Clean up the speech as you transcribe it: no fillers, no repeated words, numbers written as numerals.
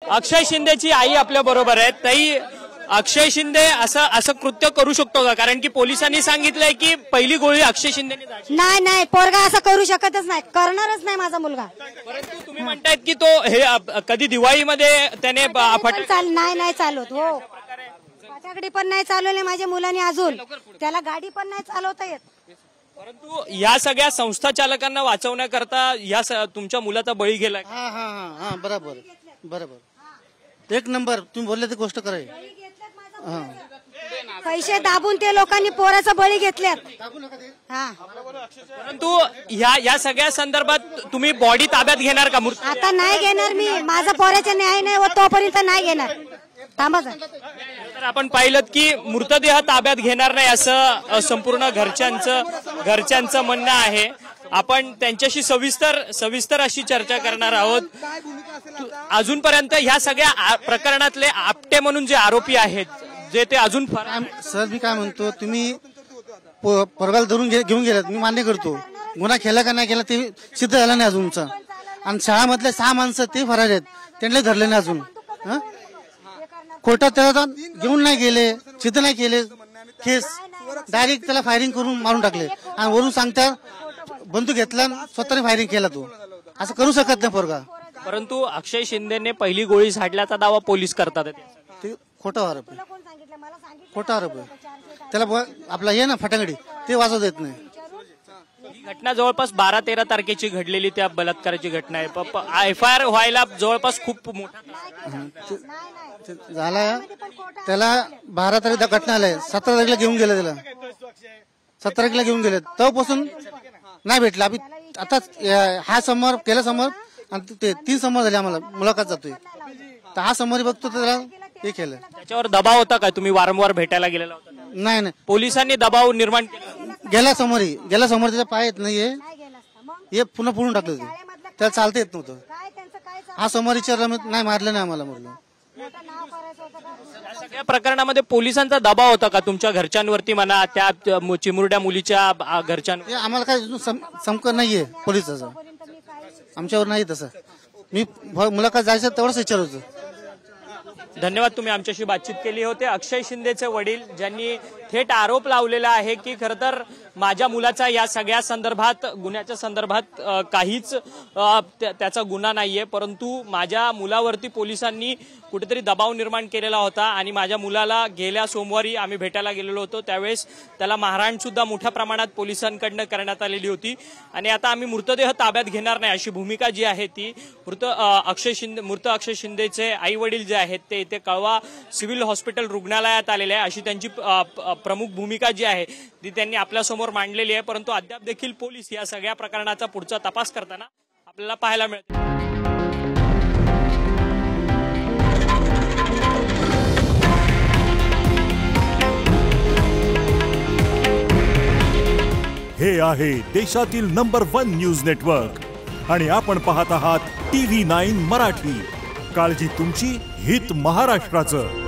अक्षय शिंदेची आई आपल्या बरोबर आहे। ताई, अक्षय शिंदे असं कृत्य करू शकतो का? कारण की पोलिसांनी सांगितलंय की पहिली गोळी अक्षय शिंदेने झाली। नाही नाही, पोरगा असं करू शकतच नाही, करणारच नाही माझा मुलगा। परंतु तुम्ही म्हणतायत की तो हे कधी दिवाळीमध्ये त्याने नाही नाही चालवत, हो फटाकडी पण नाही चालवले माझ्या मुलाने, अजून त्याला गाडी पण नाही चालवता येत। परंतु या सगळ्या संस्था चालकांना वाचवण्याकरता या तुमच्या मुलाचा बळी गेला। हा हा हा, बरोबर बरोबर, एक नंबर तुम्ही बोलले ती गोष्ट खरं आहे। पैसे दाबून ते लोकांनी पोराचा बळी घेतल्यात। परंतु या सगळ्या संदर्भात तुम्ही बॉडी ताब्यात घेणार का? आता नाही घेणार मी, माझा पोराचा न्याय नाही होत तोपर्यंत नाही घेणार। थांबा तर आपण पाहिलं की मृतदेह ताब्यात घेणार नाही असं संपूर्ण घरच्यांचं म्हणणं आहे। आपण त्यांच्याशी सविस्तर अशी चर्चा करणार आहोत। अजूनपर्यंत ह्या सगळ्या प्रकरणातले आपटे म्हणून जे आरोपी आहेत, जे ते अजून सर मी काय म्हणतो, तुम्ही पोरगाला धरून घेऊन गेलात, मी मान्य करतो, गुन्हा केला का नाही केला ते सिद्ध झालं नाही अजूनचा। आणि शाळामधले 6 माणसं ते फरार आहेत, त्यांना धरले नाही अजून। कोर्टात त्याला घेऊन नाही गेले, सिद्ध नाही केले केस, डायरेक्ट त्याला फायरिंग करून मारून टाकले आणि वरून सांगता बंदूक घेतला स्वतःने फायरिंग केला। तो असं करू शकत नाही पोरगा। परंतु अक्षय शिंदेने पहिली गोळी झाडल्याचा दावा पोलीस करतात, ते खोटा आरोप आहे, खोटा आरोप आहे। त्याला आपला हे ना फटाकडी ते वाजवता येत नाही। ही घटना जवळपास 12-13 तारखेची घडलेली त्या बलात्काराची घटना आहे। FIR व्हायला जवळपास खूप मोठा झाला। त्याला 12 तारीख घटना आलाय, 17 तारखेला घेऊन गेले, त्याला 17 तारखेला घेऊन गेले, तेव्हापासून नाही भेटला। आता हा समोर केला समोर आणि ते 3 समोर झाले, आम्हाला मुलाखत जातोय तर हा समोर बघतो त्याला हे केलं। त्याच्यावर दबाव होता का? तुम्ही वारंवार भेटायला गेलेला होता? नाही नाही, पोलिसांनी दबाव निर्माण केला। गेला समोर त्याच्या पाय येत नाहीये, हे पुन्हा पुढून टाकलं, त्याला चालता येत नव्हतं। हा समोर विचारला, नाही मारलं नाही आम्हाला म्हटलं। सगळ्या प्रकरणामध्ये पोलिसांचा दबाव होता का तुमच्या घरच्यांवरती म्हणा, त्या चिमुरड्या मुलीच्या घरच्यांवर? आम्हाला काय संपर्क नाहीये पोलिसाचा, आमच्यावर नाही तसं। मी मुलाखत जायचं तेवढंच विचार होतं। धन्यवाद, तुम्ही आमच्याशी बातचीत केली होते। अक्षय शिंदेचे वडील ज्यांनी थेट आरोप लावलेला आहे की खरं तर माझ्या मुलाचा या सगळ्या संदर्भात गुन्ह्याच्या संदर्भात काहीच त्याचा गुन्हा नाहीये, परंतु माझ्या मुलावरती पोलिसांनी कुठेतरी दबाव निर्माण केलेला होता आणि माझ्या मुलाला गेल्या सोमवारी आम्ही भेटायला गेलेलो होतो, त्यावेळेस त्याला मारहाण सुद्धा मोठ्या प्रमाणात पोलिसांकडनं करण्यात आलेली होती आणि आता आम्ही मृतदेह ताब्यात घेणार नाही अशी भूमिका जी आहे ती मृत अक्षय शिंदेचे आई वडील जे आहेत ते इथे कळवा सिव्हिल हॉस्पिटल रुग्णालयात आलेले आहे अशी त्यांची प्रमुख भूमिका जी आहे ती त्यांनी आपल्यासमोर मांडलेली आहे। परंतु अद्याप देखील पोलीस या सगळ्या प्रकरणाचा पुढचा तपास करताना आपल्याला पाहायला मिळते। हे आहे देशातील नंबर 1 न्यूज नेटवर्क आणि आपण पाहत आहात TV9 मराठी। काळजी तुमची, हित महाराष्ट्राचं।